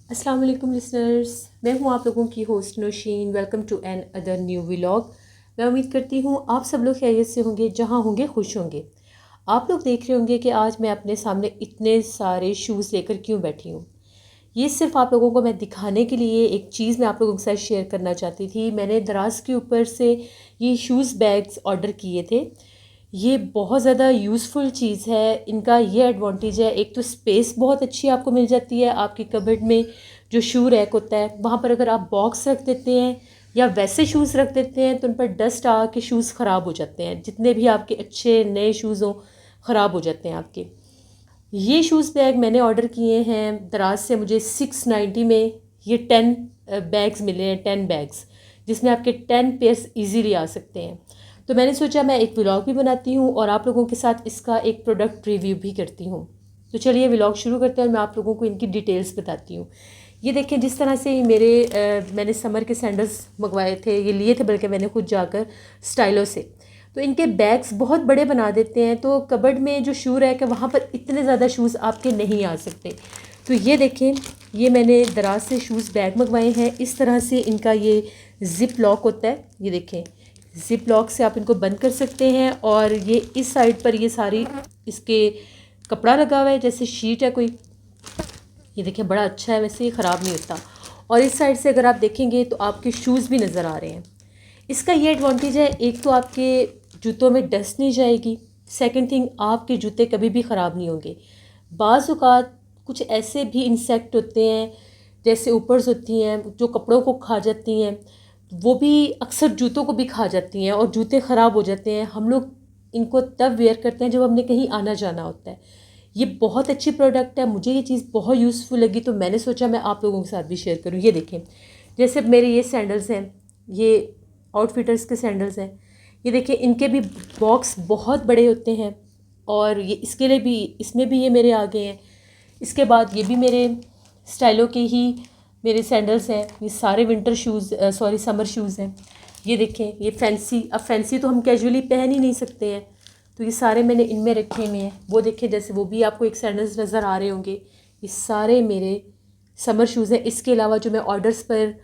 अस्सलाम वालेकुम लिसनर्स, मैं हूं आप लोगों की host Nausheen. Welcome to another new vlog. मैं उम्मीद करती हूं आप सब लोग खैरियत से होंगे, जहां होंगे खुश होंगे। आप लोग देख रहे होंगे कि आज मैं अपने सामने इतने सारे शूज़ लेकर क्यों बैठी हूं। ये सिर्फ आप लोगों को मैं दिखाने के लिए एक चीज़ मैं आप लोगों के साथ शेयर करना चाहती थी। मैंने दराज के ऊपर से ये शूज़ बैग्स ऑर्डर किए थे। ये बहुत ज़्यादा यूज़फुल चीज़ है। इनका ये एडवांटेज है, एक तो स्पेस बहुत अच्छी आपको मिल जाती है। आपकी कबर्ड में जो शू रैक होता है वहाँ पर अगर आप बॉक्स रख देते हैं या वैसे शूज़ रख देते हैं तो उन पर डस्ट आके शूज़ ख़राब हो जाते हैं। जितने भी आपके अच्छे नए शूज़ हों, ख़राब हो जाते हैं आपके। ये शूज़ बैग मैंने ऑर्डर किए हैं दराज से। मुझे 690 में ये 10 बैग्स मिले हैं, 10 बैग्स, जिसमें आपके 10 पेयर्स इजीली आ सकते हैं। तो मैंने सोचा मैं एक व्लॉग भी बनाती हूँ और आप लोगों के साथ इसका एक प्रोडक्ट रिव्यू भी करती हूँ। तो चलिए व्लॉग शुरू करते हैं और मैं आप लोगों को इनकी डिटेल्स बताती हूँ। ये देखें, जिस तरह से मैंने समर के सैंडल्स मंगवाए थे, ये लिए थे बल्कि मैंने खुद जाकर स्टाइलो से। तो इनके बैग्स बहुत बड़े बना देते हैं, तो कबर्ड में जो शू रैक है वहाँ पर इतने ज़्यादा शूज़ आपके नहीं आ सकते। तो ये देखें, ये मैंने दराज से शूज़ बैग मंगवाए हैं। इस तरह से इनका ये ज़िप लॉक होता है। ये देखें, ज़िप लॉक से आप इनको बंद कर सकते हैं और ये इस साइड पर ये सारी इसके कपड़ा लगा हुआ है, जैसे शीट है कोई। ये देखिए बड़ा अच्छा है, वैसे ये ख़राब नहीं होता। और इस साइड से अगर आप देखेंगे तो आपके शूज़ भी नज़र आ रहे हैं। इसका ये एडवांटेज है, एक तो आपके जूतों में डस्ट नहीं जाएगी। सेकंड थिंग, आपके जूते कभी भी ख़राब नहीं होंगे। बाज़ औक़ात कुछ ऐसे भी इंसेक्ट होते हैं, जैसे ऊपर्स होती हैं जो कपड़ों को खा जाती हैं, वो भी अक्सर जूतों को भी खा जाती हैं और जूते ख़राब हो जाते हैं। हम लोग इनको तब वेयर करते हैं जब हमने कहीं आना जाना होता है। ये बहुत अच्छी प्रोडक्ट है, मुझे ये चीज़ बहुत यूज़फुल लगी, तो मैंने सोचा मैं आप लोगों के साथ भी शेयर करूँ। ये देखें, जैसे मेरे ये सैंडल्स हैं, ये आउटफिटर्स के सैंडल्स हैं। ये देखिए, इनके भी बॉक्स बहुत बड़े होते हैं और ये इसके लिए भी, इसमें भी ये मेरे आ गए हैं। इसके बाद ये भी मेरे स्टाइलो के ही मेरे सैंडल्स हैं। ये सारे winter shoes, sorry summer shoes हैं। ये देखें, ये फैंसी, अब फैंसी तो हम कैजुअली पहन ही नहीं सकते हैं, तो ये सारे मैंने इनमें रखे हुए हैं। वो देखें, जैसे वो भी आपको एक सैंडल्स नज़र आ रहे होंगे। ये सारे मेरे समर शूज़ हैं। इसके अलावा जो मैं ऑर्डर्स पर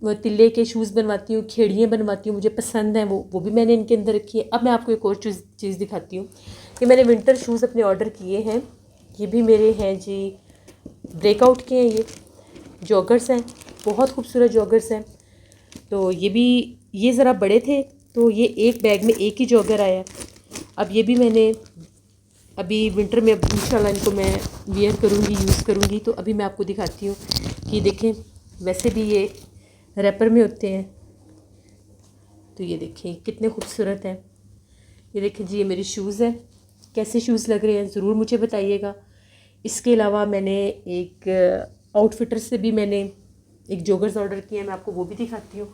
वो तिल्ले के शूज़ बनवाती हूँ, खेड़ियाँ बनवाती हूँ, मुझे पसंद हैं वो भी मैंने इनके अंदर रखी है। अब मैं आपको एक और चीज़ दिखाती हूँ कि मैंने विंटर शूज़ अपने ऑर्डर किए हैं। ये भी मेरे हैं जी, ब्रेकआउट के हैं। ये जॉगर्स हैं, बहुत खूबसूरत जॉगर्स हैं। तो ये ज़रा बड़े थे, तो ये एक बैग में एक ही जॉगर आया। अब ये भी मैंने अभी विंटर में, अब इंशाल्लाह इनको मैं वियर करूँगी, यूज़ करूँगी। तो अभी मैं आपको दिखाती हूँ कि देखें, वैसे भी ये रैपर में होते हैं। तो ये देखें कितने खूबसूरत हैं। ये देखें जी, ये मेरे शूज़ हैं। कैसे शूज़ लग रहे हैं ज़रूर मुझे बताइएगा। इसके अलावा मैंने एक आउटफिटर से भी मैंने एक जॉगर्स ऑर्डर किए हैं, मैं आपको वो भी दिखाती हूँ।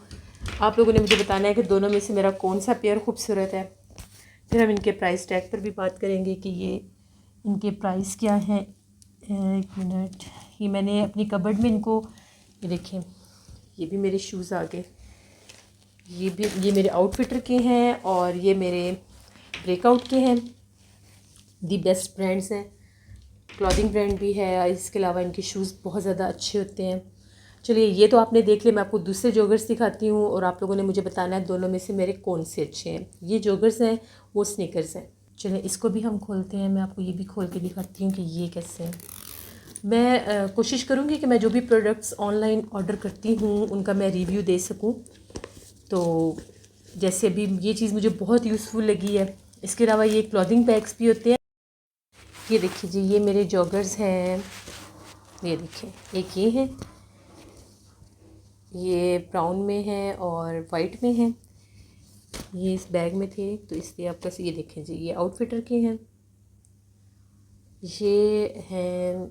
आप लोगों ने मुझे बताना है कि दोनों में से मेरा कौन सा पेयर खूबसूरत है। फिर हम इनके प्राइस टैग पर भी बात करेंगे कि ये इनके प्राइस क्या हैं। एक मिनट, ये मैंने अपनी कबर्ड में इनको, ये देखें, ये भी मेरे शूज़ आ गए। ये मेरे आउटफिटर के हैं और ये मेरे ब्रेकआउट के हैं। दी बेस्ट ब्रांड्स हैं, क्लॉथिंग ब्रांड भी है। इसके अलावा इनके शूज़ बहुत ज़्यादा अच्छे होते हैं। चलिए, ये तो आपने देख लिया। मैं आपको दूसरे जॉगर्स दिखाती हूँ और आप लोगों ने मुझे बताना है दोनों में से मेरे कौन से अच्छे हैं। ये जॉगर्स हैं, वो स्नीकर्स हैं। चलिए, इसको भी हम खोलते हैं। मैं आपको ये भी खोल के दिखाती हूँ कि ये कैसे हैं। मैं कोशिश करूँगी कि मैं जो भी प्रोडक्ट्स ऑनलाइन ऑर्डर करती हूँ उनका मैं रिव्यू दे सकूँ। तो जैसे अभी ये चीज़ मुझे बहुत यूज़फुल लगी है। इसके अलावा ये क्लॉथिंग बैग्स भी होते हैं। ये देखिए जी, ये मेरे जॉगर्स हैं। ये देखिए, एक ये है, ये ब्राउन में है और वाइट में है। ये इस बैग में थे तो इसलिए आपका, ये देखें जी, ये आउटफिटर के हैं। ये हैं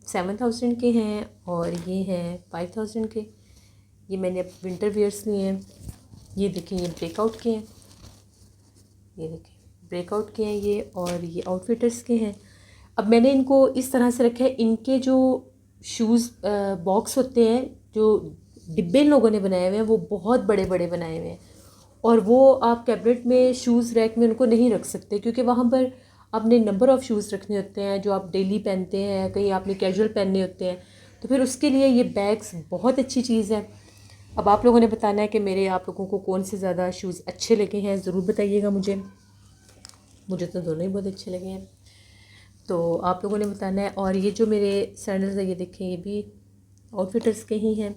7000 के हैं और ये हैं 5000 के। ये मैंने अब विंटर वेयर्स लिए हैं। ये देखें, ये ब्रेकआउट के हैं। ये देखें, ब्रेकआउट के हैं ये, और ये आउटफिटर्स के हैं। अब मैंने इनको इस तरह से रखा है, इनके जो शूज़ बॉक्स होते हैं, जो डिब्बे इन लोगों ने बनाए हुए हैं, वो बहुत बड़े बड़े बनाए हुए हैं और वो आप कैबिनेट में शूज़ रैक में उनको नहीं रख सकते, क्योंकि वहाँ पर आपने नंबर ऑफ़ शूज़ रखने होते हैं जो आप डेली पहनते हैं, कहीं आपने कैजुअल पहनने होते हैं। तो फिर उसके लिए ये बैग्स बहुत अच्छी चीज़ है। अब आप लोगों ने बताना है कि मेरे आप लोगों को कौन से ज़्यादा शूज़ अच्छे लगे हैं, ज़रूर बताइएगा मुझे तो दोनों ही बहुत अच्छे लगे हैं, तो आप लोगों ने बताना है। और ये जो मेरे सैंडल्स है ये देखें, ये भी आउटफिटर्स के ही हैं।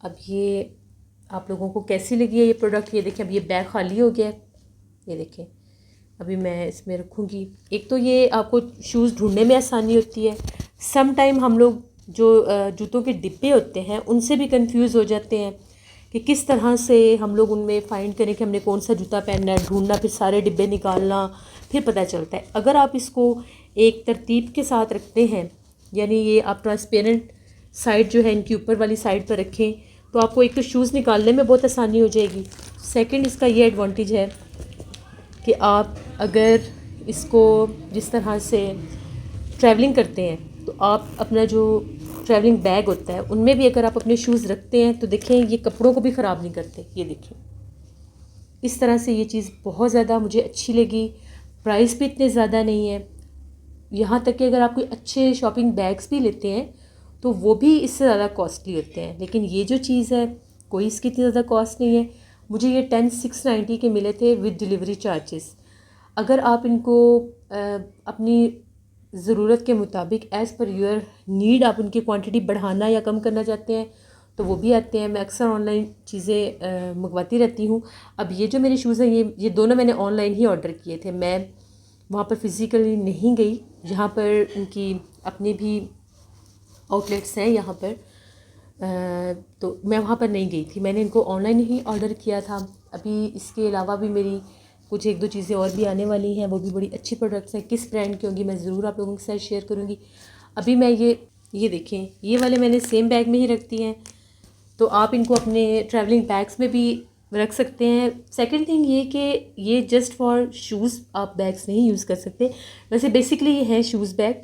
अब ये आप लोगों को कैसी लगी है ये प्रोडक्ट, ये देखें अब ये बैग खाली हो गया है, ये देखें अभी मैं इसमें रखूँगी। एक तो ये आपको शूज़ ढूंढने में आसानी होती है, सम टाइम हम लोग जो जूतों के डिब्बे होते हैं उनसे भी कंफ्यूज हो जाते हैं कि किस तरह से हम लोग उनमें फाइंड करें कि हमने कौन सा जूता पहनना है, ढूंढना, फिर सारे डिब्बे निकालना, फिर पता चलता है। अगर आप इसको एक तरतीब के साथ रखते हैं, यानी ये आप ट्रांसपेरेंट साइड जो है इनकी ऊपर वाली साइड पर रखें, तो आपको एक तो शूज़ निकालने में बहुत आसानी हो जाएगी। सेकंड इसका ये एडवांटेज है कि आप अगर इसको जिस तरह से ट्रैवलिंग करते हैं तो आप अपना जो ट्रैवलिंग बैग होता है उनमें भी अगर आप अपने शूज़ रखते हैं तो देखें ये कपड़ों को भी ख़राब नहीं करते। ये देखें इस तरह से ये चीज़ बहुत ज़्यादा मुझे अच्छी लगी। प्राइस भी इतने ज़्यादा नहीं है, यहाँ तक कि अगर आप कोई अच्छे शॉपिंग बैग्स भी लेते हैं तो वो भी इससे ज़्यादा कॉस्टली होते हैं, लेकिन ये जो चीज़ है कोई इसकी इतनी ज़्यादा कॉस्ट नहीं है। मुझे ये 10,690 के मिले थे विद डिलीवरी चार्जेस। अगर आप इनको अपनी ज़रूरत के मुताबिक एज़ पर योर नीड आप उनकी क्वांटिटी बढ़ाना या कम करना चाहते हैं तो वो भी आते हैं। मैं अक्सर ऑनलाइन चीज़ें मंगवाती रहती हूँ। अब ये जो मेरे शूज़ हैं ये दोनों मैंने ऑनलाइन ही ऑर्डर किए थे, मैं वहाँ पर फिज़िकली नहीं गई, जहाँ पर उनकी अपनी भी आउटलेट्स हैं यहाँ पर, तो मैं वहाँ पर नहीं गई थी, मैंने इनको ऑनलाइन ही ऑर्डर किया था। अभी इसके अलावा भी मेरी कुछ एक दो चीज़ें और भी आने वाली हैं, वो भी बड़ी अच्छी प्रोडक्ट्स हैं। किस ब्रांड की होंगी मैं ज़रूर आप लोगों के साथ शेयर करूँगी। अभी मैं ये देखें, ये वाले मैंने सेम बैग में ही रख दिए हैं, तो आप इनको अपने ट्रैवलिंग बैग्स में भी रख सकते हैं। सेकंड थिंग ये कि ये जस्ट फॉर शूज़ आप बैग्स नहीं यूज़ कर सकते, वैसे बेसिकली ये हैं शूज़ बैग,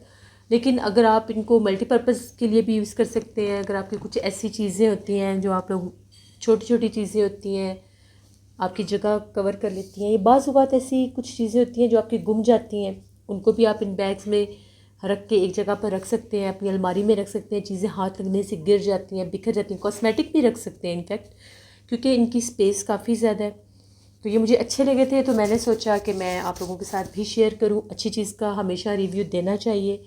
लेकिन अगर आप इनको मल्टीपर्पज़ के लिए भी यूज़ कर सकते हैं। अगर आपकी कुछ ऐसी चीज़ें होती हैं जो आप लोग छोटी छोटी चीज़ें होती हैं आपकी जगह कवर कर लेती हैं, ये बाज़ औक़ात ऐसी कुछ चीज़ें होती हैं जो आपकी गुम जाती हैं, उनको भी आप इन बैग्स में रख के एक जगह पर रख सकते हैं, अपनी अलमारी में रख सकते हैं। चीज़ें हाथ लगने से गिर जाती हैं, बिखर जाती हैं। कॉस्मेटिक भी रख सकते हैं इनफैक्ट, क्योंकि इनकी स्पेस काफ़ी ज़्यादा है। तो ये मुझे अच्छे लगे थे, तो मैंने सोचा कि मैं आप लोगों के साथ भी शेयर करूँ। अच्छी चीज़ का हमेशा रिव्यू देना चाहिए।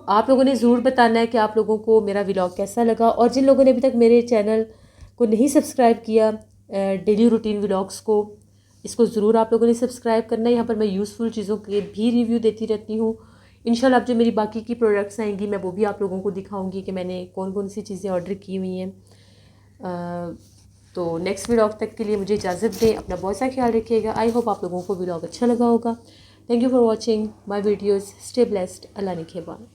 आप लोगों ने ज़रूर बताना है कि आप लोगों को मेरा व्लॉग कैसा लगा, और जिन लोगों ने अभी तक मेरे चैनल को नहीं सब्सक्राइब किया, डेली रूटीन व्लॉग्स को, इसको ज़रूर आप लोगों ने सब्सक्राइब करना है। यहाँ पर मैं यूज़फुल चीज़ों के भी रिव्यू देती रहती हूँ। इंशाल्लाह अब जो मेरी बाकी की प्रोडक्ट्स आएंगी मैं वो भी आप लोगों को दिखाऊंगी कि मैंने कौन कौन सी चीज़ें ऑर्डर की हुई हैं। तो नेक्स्ट व्लॉग तक के लिए मुझे इजाज़त दें, अपना बहुत सा ख्याल रखिएगा। आई होप आप लोगों को व्लॉग अच्छा लगा होगा। Thank you for watching my videos. Stay blessed. Allah निगहबान।